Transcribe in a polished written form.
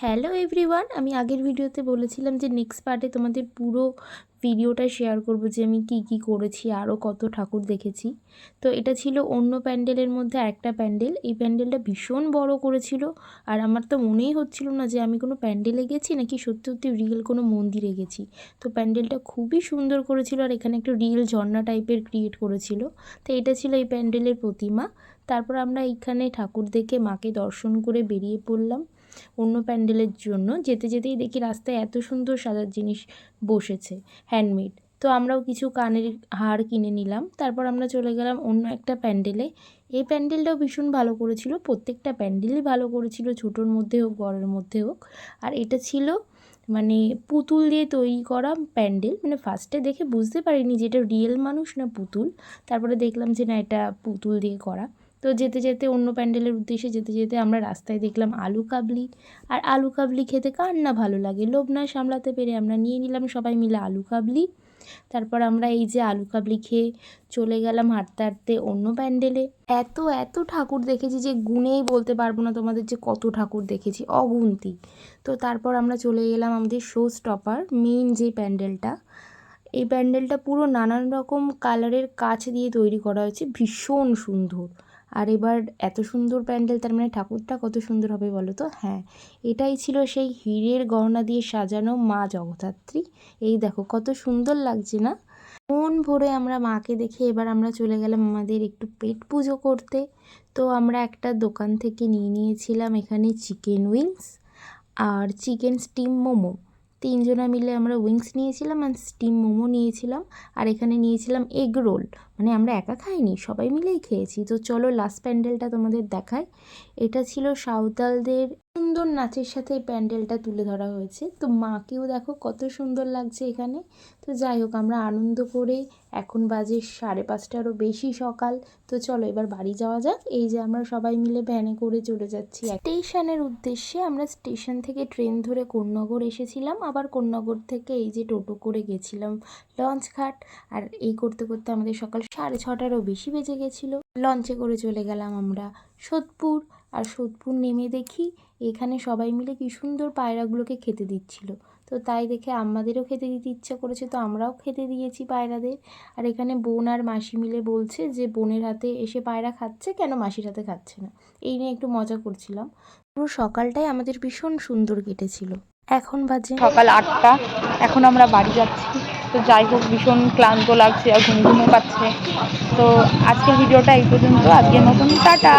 Hello everyone, আমি আগের ভিডিওতে বলেছিলাম যে নেক্সট পার্টে তোমাদের পুরো ভিডিওটা শেয়ার করব যে আমি কি কি করেছি, আরও কত ঠাকুর দেখেছি। তো এটা ছিল অন্য প্যান্ডেলের মধ্যে আরেকটা প্যান্ডেল। এই প্যান্ডেলটা ভীষণ বড় করেছিল, আর আমার তো মনেই হচ্ছিল না যে আমি কোনো প্যান্ডেলে গেছি নাকি সত্যি সত্যি রিয়েল কোনো মন্দিরে গেছি। তো প্যান্ডেলটা খুবই সুন্দর করেছিল, আর এখানে একটা রিয়েল ঝর্ণা টাইপের ক্রিয়েট করেছিল। তো এটা ছিল এই প্যান্ডেলের প্রতিমা। তারপর আমরা এইখানে ঠাকুর দেখে মাকে দর্শন করে বেরিয়ে পড়লাম অন্য প্যান্ডেলের জন্য। যেতে যেতেই দেখি রাস্তায় এত সুন্দর সাজার জিনিস বসেছে, হ্যান্ডমেড। তো আমরাও কিছু কানের হার কিনে নিলাম। তারপর আমরা চলে গেলাম অন্য একটা প্যান্ডেলে। এই প্যান্ডেলটাও ভীষণ ভালো করেছিল, প্রত্যেকটা প্যান্ডেলই ভালো করেছিল, ছোটোর মধ্যে হোক বড়ের মধ্যে হোক। আর এটা ছিল মানে পুতুল দিয়ে তৈরি করা প্যান্ডেল। মানে ফার্স্টে দেখে বুঝতে পারিনি যে এটা রিয়েল মানুষ না পুতুল, তারপরে দেখলাম যে না, এটা পুতুল দিয়ে করা। তো যেতে যেতে অন্য প্যান্ডেলের উদ্দেশ্যে যেতে যেতে আমরা রাস্তায় দেখলাম আলু কাবলি। আর আলু কাবলি খেতে কার না ভালো লাগে, লোভ না সামলাতে পেরে আমরা নিয়ে নিলাম সবাই মিলে আলু কাবলি। তারপর আমরা এই যে আলু কাবলি খেয়ে চলে গেলাম হাঁটতে হাঁটতে অন্য প্যান্ডেলে। এত এত ঠাকুর দেখেছি যে গুনেই বলতে পারবো না তোমাদের যে কত ঠাকুর দেখেছি, অগুন্তি। তো তারপর আমরা চলে গেলাম আমাদের শো স্টপার মেইন যে প্যান্ডেলটা। এই প্যান্ডেলটা পুরো নানান রকম কালারের কাচ দিয়ে তৈরি করা হয়েছে, ভীষণ সুন্দর। আর এবার এত সুন্দর প্যান্ডেল, তার মানে ঠাকুরটা কত সুন্দর হবে বলো তো। হ্যাঁ, এটাই ছিল সেই হীরের গহনা দিয়ে সাজানো মা জগদ্ধাত্রী। এই দেখো কত সুন্দর লাগছে না। মন ভরে আমরা মাকে দেখে এবার আমরা চলে গেলাম আমাদের একটু পেট পুজো করতে। তো আমরা একটা দোকান থেকে নিয়ে নিয়েছিলাম এখানে চিকেন উইংস আর চিকেন স্টিম মোমো। তিনজনা মিলে আমরা উইংস নিয়েছিলাম আর স্টিম মোমো নিয়েছিলাম, আর এখানে নিয়েছিলাম এগ রোল। মানে আমরা একা খাইনি, সবাই মিলেই খেয়েছি। তো চলো লাস্ট প্যান্ডেলটা তোমাদের দেখাই। এটা ছিল সাঁওতালদের সুন্দর নাচের সাথে এই প্যান্ডেলটা তুলে ধরা হয়েছে। তো মাকেও দেখো কত সুন্দর লাগছে এখানে। তো যাই হোক, আমরা আনন্দ করে, এখন বাজে 5:30টারও বেশি সকাল। তো চলো এবার বাড়ি যাওয়া যাক। এই যে আমরা সবাই মিলে ভ্যানে করে চলে যাচ্ছি স্টেশনের উদ্দেশ্যে। আমরা স্টেশন থেকে ট্রেন ধরে কোন্নগর এসেছিলাম, আবার কোন্নগর থেকে এই যে টোটো করে গেছিলাম লঞ্চঘাট। আর এই করতে করতে আমাদের সকাল 6:30টারও বেশি বেজে গেছিলো। লঞ্চে করে চলে গেলাম আমরা সোদপুর। আর সোদপুর নেমে দেখি এখানে সবাই মিলে কি সুন্দর পায়রাগুলোকে খেতে দিচ্ছিল। তো তাই দেখে আমাদেরও খেতে দিতে ইচ্ছা করেছে, তো আমরাও খেতে দিয়েছি পায়রাদের। আর এখানে বোন আর মাসি মিলে বলছে যে বোনের হাতে এসে পায়রা খাচ্ছে, কেন মাসির হাতে খাচ্ছে না। এই নিয়ে একটু মজা করছিলাম। পুরো সকালটাই আমাদের ভীষণ সুন্দর কেটেছিল। এখন বাজে সকাল 8টা, এখন আমরা বাড়ি যাচ্ছি। তো যাই হোক, ভীষণ ক্লান্ত লাগছে আর ঘুম ঘুমও পাচ্ছে। তো আজকের ভিডিওটা এই পর্যন্ত, আজকের মতন টাটা।